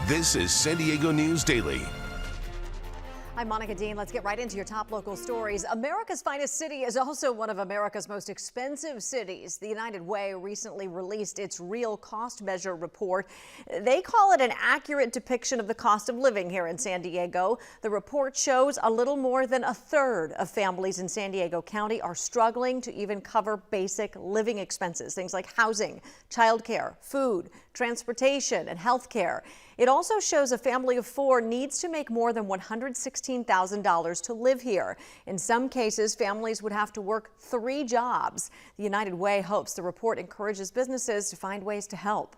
This is San Diego News Daily. I'm Monica Dean. Let's get right into your top local stories. America's finest city is also one of America's most expensive cities. The United Way recently released its real cost measure report. They call it an accurate depiction of the cost of living here in San Diego. The report shows a little more than a third of families in San Diego County are struggling to even cover basic living expenses, things like housing, childcare, food, transportation, and health care. It also shows a family of four needs to make more than $116,000 to live here. In some cases, families would have to work 3 jobs. The United Way hopes the report encourages businesses to find ways to help.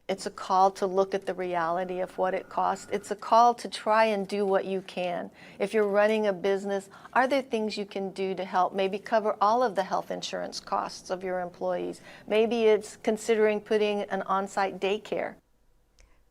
It's a call to look at the reality of what it costs. It's a call to try and do what you can. If you're running a business, are there things you can do to help? Maybe cover all of the health insurance costs of your employees. Maybe it's considering putting an on-site daycare.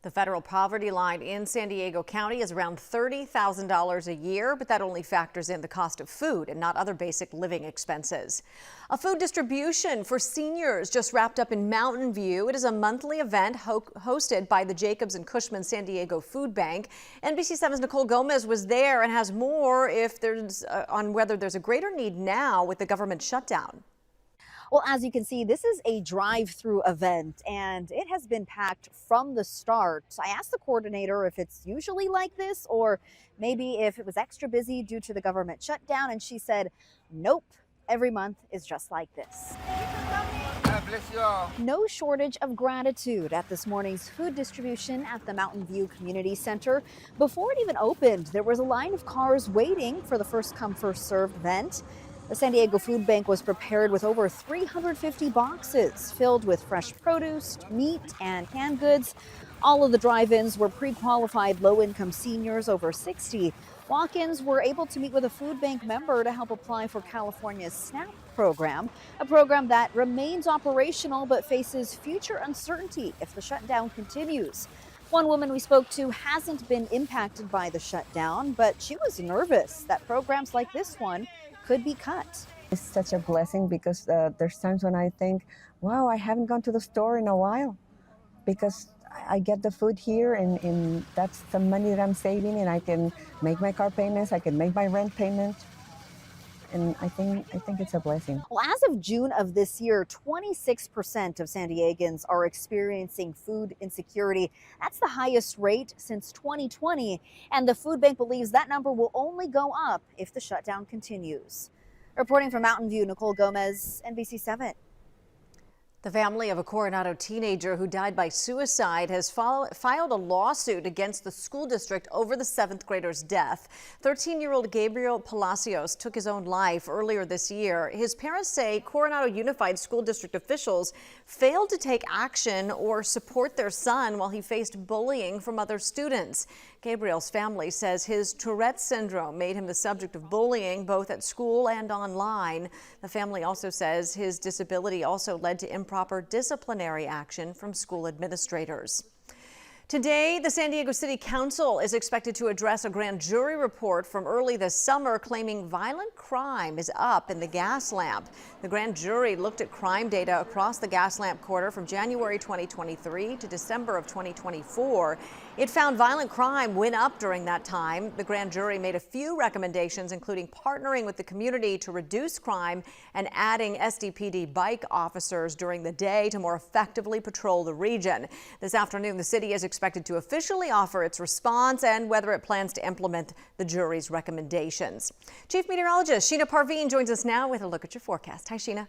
The federal poverty line in San Diego County is around $30,000 a year, but that only factors in the cost of food and not other basic living expenses. A food distribution for seniors just wrapped up in Mountain View. It is a monthly event hosted by the Jacobs and Cushman San Diego Food Bank. NBC7's Nicole Gomez was there and has more on whether there's a greater need now with the government shutdown. Well, as you can see, this is a drive-through event, and it has been packed from the start. I asked the coordinator if it's usually like this, or maybe if it was extra busy due to the government shutdown, and she said, nope, every month is just like this. God bless you all. No shortage of gratitude at this morning's food distribution at the Mountain View Community Center. Before it even opened, there was a line of cars waiting for the first come, first served event. The San Diego Food Bank was prepared with over 350 boxes filled with fresh produce, meat, and canned goods. All of the drive-ins were pre-qualified low-income seniors over 60. Walk-ins were able to meet with a food bank member to help apply for California's SNAP program, a program that remains operational but faces future uncertainty if the shutdown continues. One woman we spoke to hasn't been impacted by the shutdown, but she was nervous that programs like this one could be cut. It's such a blessing because there's times when I think, wow, I haven't gone to the store in a while because I get the food here and that's the money that I'm saving, and I can make my car payments, I can make my rent payment. And I think it's a blessing. Well, as of June of this year, 26% of San Diegans are experiencing food insecurity. That's the highest rate since 2020. And the food bank believes that number will only go up if the shutdown continues. Reporting from Mountain View, Nicole Gomez, NBC7. The family of a Coronado teenager who died by suicide has filed a lawsuit against the school district over the 7th grader's death. 13-year-old Gabriel Palacios took his own life earlier this year. His parents say Coronado Unified School District officials failed to take action or support their son while he faced bullying from other students. Gabriel's family says his Tourette's syndrome made him the subject of bullying both at school and online. The family also says his disability also led to improper disciplinary action from school administrators. Today, the San Diego City Council is expected to address a grand jury report from early this summer claiming violent crime is up in the gas lamp. The grand jury looked at crime data across the gas lamp quarter from January 2023 to December of 2024. It found violent crime went up during that time. The grand jury made a few recommendations, including partnering with the community to reduce crime and adding SDPD bike officers during the day to more effectively patrol the region. This afternoon, the city is expected to officially offer its response and whether it plans to implement the jury's recommendations. Chief Meteorologist Sheena Parveen joins us now with a look at your forecast. Hi, Sheena.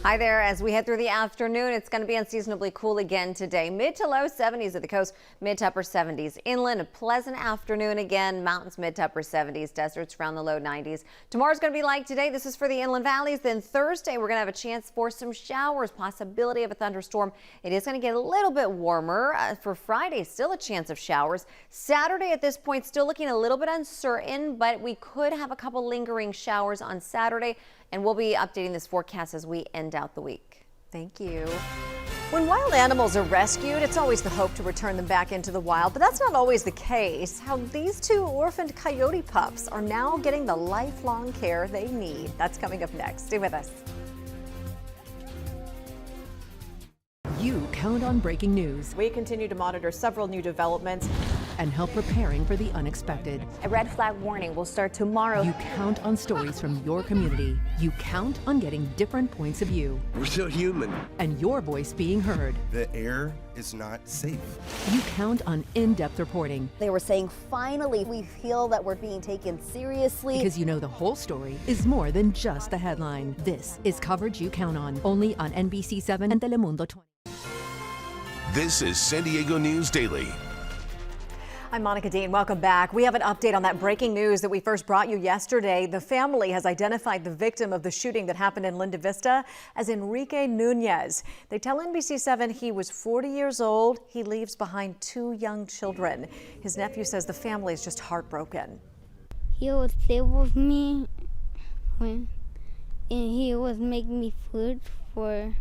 Hi there. As we head through the afternoon, it's going to be unseasonably cool again today. Mid to low 70s at the coast, mid to upper 70s. Inland, a pleasant afternoon again. Mountains, mid to upper 70s. Deserts around the low 90s. Tomorrow's going to be like today. This is for the inland valleys. Then Thursday, we're going to have a chance for some showers, possibility of a thunderstorm. It is going to get a little bit warmer. For Friday, still a chance of showers. Saturday at this point, still looking a little bit uncertain, but we could have a couple lingering showers on Saturday. And we'll be updating this forecast as we end out the week. Thank you. When wild animals are rescued, it's always the hope to return them back into the wild, but that's not always the case. How these 2 orphaned coyote pups are now getting the lifelong care they need. That's coming up next. Stay with us. you count on breaking news We continue to monitor several new developments. and help preparing for the unexpected. A red flag warning will start tomorrow. You count on stories from your community. You count on getting different points of view We're still human. and your voice being heard. The air is not safe. You count on in-depth reporting They were saying, finally, we feel that we're being taken seriously. because you know the whole story is more than just the headline. This is coverage you count on, only on NBC7 and Telemundo 20. This is San Diego News Daily. I'm Monica Dean. Welcome back. We have an update on that breaking news that we first brought you yesterday. The family has identified the victim of the shooting that happened in Linda Vista as Enrique Nunez. They tell NBC7 he was 40 years old. He leaves behind 2 young children. His nephew says the family is just heartbroken. He was there with me and he was making me food for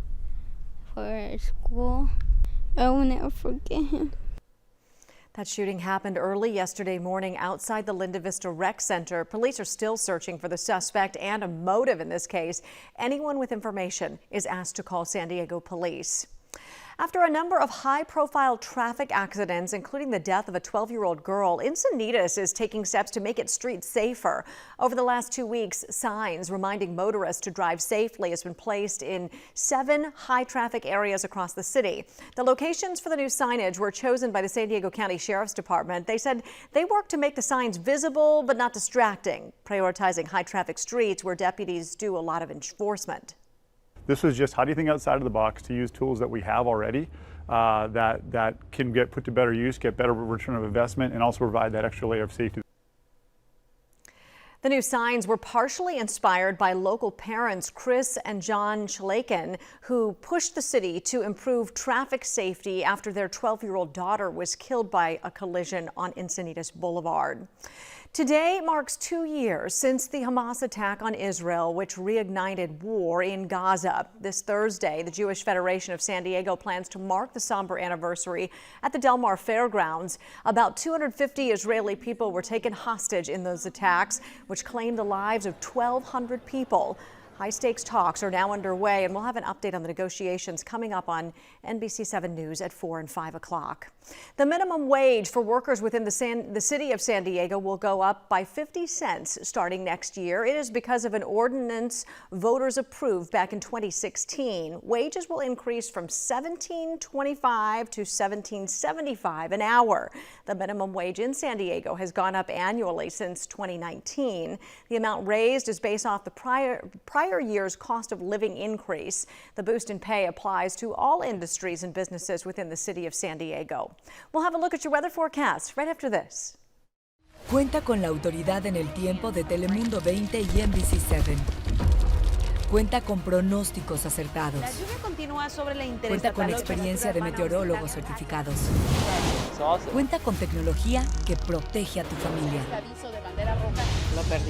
school. I will never forget him. That shooting happened early yesterday morning outside the Linda Vista Rec Center. Police are still searching for the suspect and a motive in this case. Anyone with information is asked to call San Diego police. After a number of high-profile traffic accidents, including the death of a 12-year-old girl, Encinitas is taking steps to make its streets safer. Over the last 2 weeks, signs reminding motorists to drive safely has been placed in 7 high-traffic areas across the city. The locations for the new signage were chosen by the San Diego County Sheriff's Department. They said they work to make the signs visible but not distracting, prioritizing high-traffic streets where deputies do a lot of enforcement. This was just how do you think outside of the box to use tools that we have already that can get put to better use, get better return of investment, and also provide that extra layer of safety. The new signs were partially inspired by local parents Chris and John Chalakin, who pushed the city to improve traffic safety after their 12-year-old daughter was killed by a collision on Encinitas Boulevard. Today marks 2 years since the Hamas attack on Israel, which reignited war in Gaza. This Thursday, the Jewish Federation of San Diego plans to mark the somber anniversary at the Del Mar Fairgrounds. About 250 Israeli people were taken hostage in those attacks, which claimed the lives of 1,200 people. High-stakes talks are now underway, and we'll have an update on the negotiations coming up on NBC7 News at 4 and 5 o'clock. The minimum wage for workers within the city of San Diego will go up by 50 cents starting next year. It is because of an ordinance voters approved back in 2016. Wages will increase from $17.25 to $17.75 an hour. The minimum wage in San Diego has gone up annually since 2019. The amount raised is based off the prior year's cost of living increase. The boost in pay applies to all industries and businesses within the city of San Diego. We'll have a look at your weather forecast right after this. Cuenta con la autoridad en el tiempo de Telemundo 20 y NBC7. Cuenta con pronósticos acertados. La lluvia continúa sobre la Cuenta con experiencia de meteorólogos certificados. Cuenta con tecnología que protege a tu familia.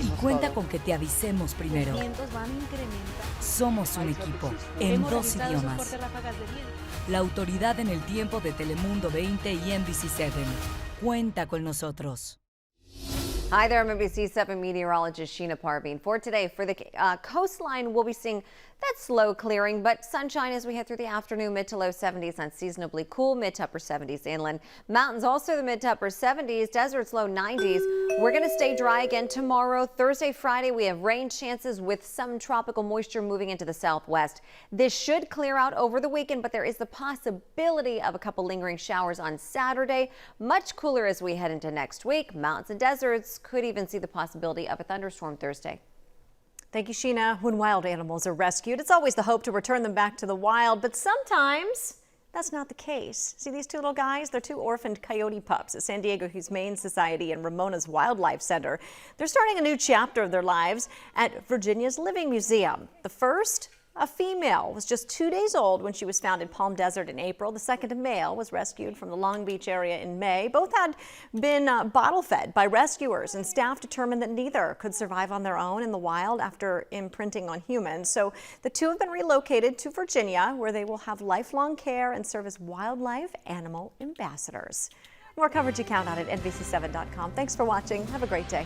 Y cuenta con que te avisemos primero. Somos un equipo en 2 idiomas. La autoridad en el tiempo de Telemundo 20 y NBC7. Cuenta con nosotros. Hi there, I'm NBC7 meteorologist Sheena Parveen. For today, for the coastline, we'll be seeing that slow clearing, but sunshine as we head through the afternoon, mid to low 70s, unseasonably cool, mid to upper 70s inland. Mountains also the mid to upper 70s, deserts low 90s. We're going to stay dry again tomorrow. Thursday, Friday, we have rain chances with some tropical moisture moving into the southwest. This should clear out over the weekend, but there is the possibility of a couple lingering showers on Saturday. Much cooler as we head into next week. Mountains and deserts could even see the possibility of a thunderstorm Thursday. Thank you, Sheena. When wild animals are rescued, it's always the hope to return them back to the wild, but sometimes that's not the case. See these 2 little guys? They're 2 orphaned coyote pups at San Diego Humane Society and Ramona's Wildlife Center. They're starting a new chapter of their lives at Virginia's Living Museum. The first, a female, was just 2 days old when she was found in Palm Desert in April. The second, a male, was rescued from the Long Beach area in May. Both had been bottle fed by rescuers, and staff determined that neither could survive on their own in the wild after imprinting on humans. So the 2 have been relocated to Virginia, where they will have lifelong care and serve as wildlife animal ambassadors. More coverage you count on at NBC7.com. Thanks for watching. Have a great day.